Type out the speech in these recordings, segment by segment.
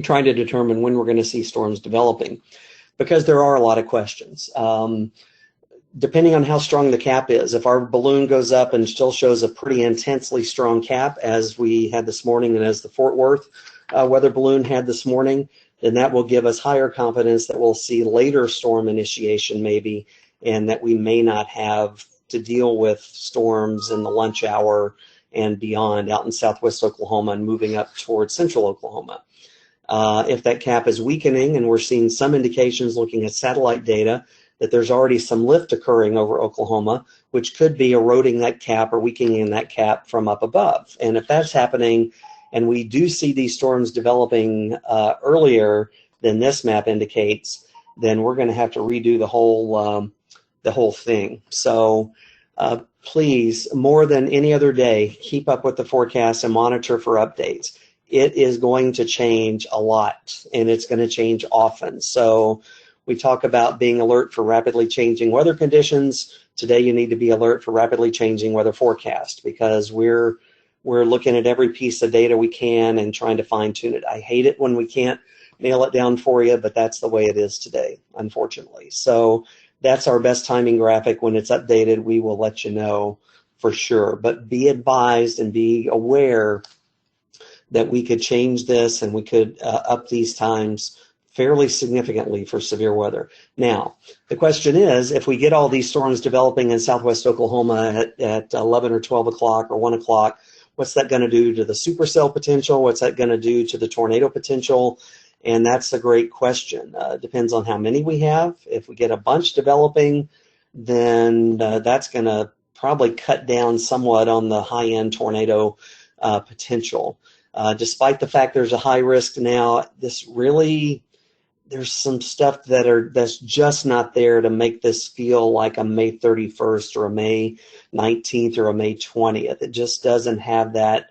trying to determine when we're going to see storms developing, because there are a lot of questions. Depending on how strong the cap is, if our balloon goes up and still shows a pretty intensely strong cap, as we had this morning and as the Fort Worth weather balloon had this morning, then that will give us higher confidence that we'll see later storm initiation maybe, and that we may not have to deal with storms in the lunch hour and beyond out in southwest Oklahoma and moving up towards central Oklahoma. If that cap is weakening, and we're seeing some indications looking at satellite data that there's already some lift occurring over Oklahoma, which could be eroding that cap or weakening that cap from up above. And if that's happening, and we do see these storms developing earlier than this map indicates, then we're going to have to redo the whole thing. So please, more than any other day, keep up with the forecast and monitor for updates. It is going to change a lot, and it's going to change often. So we talk about being alert for rapidly changing weather conditions. Today you need to be alert for rapidly changing weather forecast, because we're looking at every piece of data we can and trying to fine tune it. I hate it when we can't nail it down for you, but that's the way it is today, unfortunately. So that's our best timing graphic. When it's updated, we will let you know for sure. But be advised and be aware that we could change this, and we could up these times fairly significantly for severe weather. Now, the question is, if we get all these storms developing in southwest Oklahoma at 11 or 12 o'clock or 1 o'clock, what's that going to do to the supercell potential? What's that going to do to the tornado potential? And that's a great question. Depends on how many we have. If we get a bunch developing, then that's going to probably cut down somewhat on the high-end tornado potential. Despite the fact there's a high risk now, there's some stuff that's just not there to make this feel like a May 31st or a May 19th or a May 20th. It just doesn't have that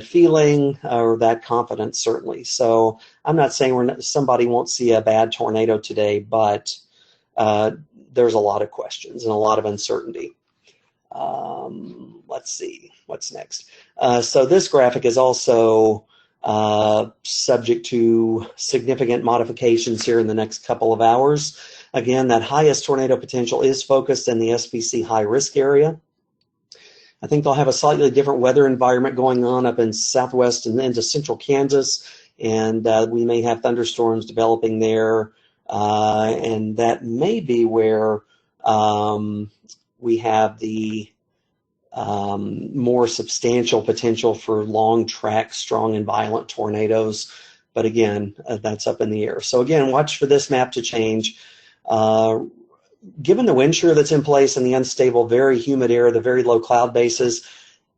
feeling or that confidence, certainly. So I'm not saying somebody won't see a bad tornado today, but there's a lot of questions and a lot of uncertainty. Let's see, what's next? So this graphic is also subject to significant modifications here in the next couple of hours. Again, that highest tornado potential is focused in the SPC high risk area. I think they'll have a slightly different weather environment going on up in southwest and into central Kansas, and we may have thunderstorms developing there, and that may be where we have the more substantial potential for long track, strong and violent tornadoes. But again, that's up in the air. So again, watch for this map to change. Given the wind shear that's in place and the unstable, very humid air, the very low cloud bases,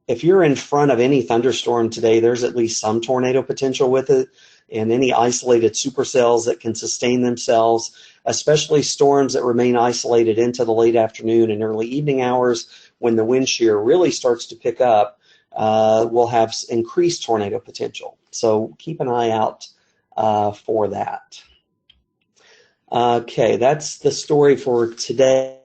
if you're in front of any thunderstorm today, there's at least some tornado potential with it, and any isolated supercells that can sustain themselves, especially storms that remain isolated into the late afternoon and early evening hours when the wind shear really starts to pick up, will have increased tornado potential. So keep an eye out for that. Okay, that's the story for today.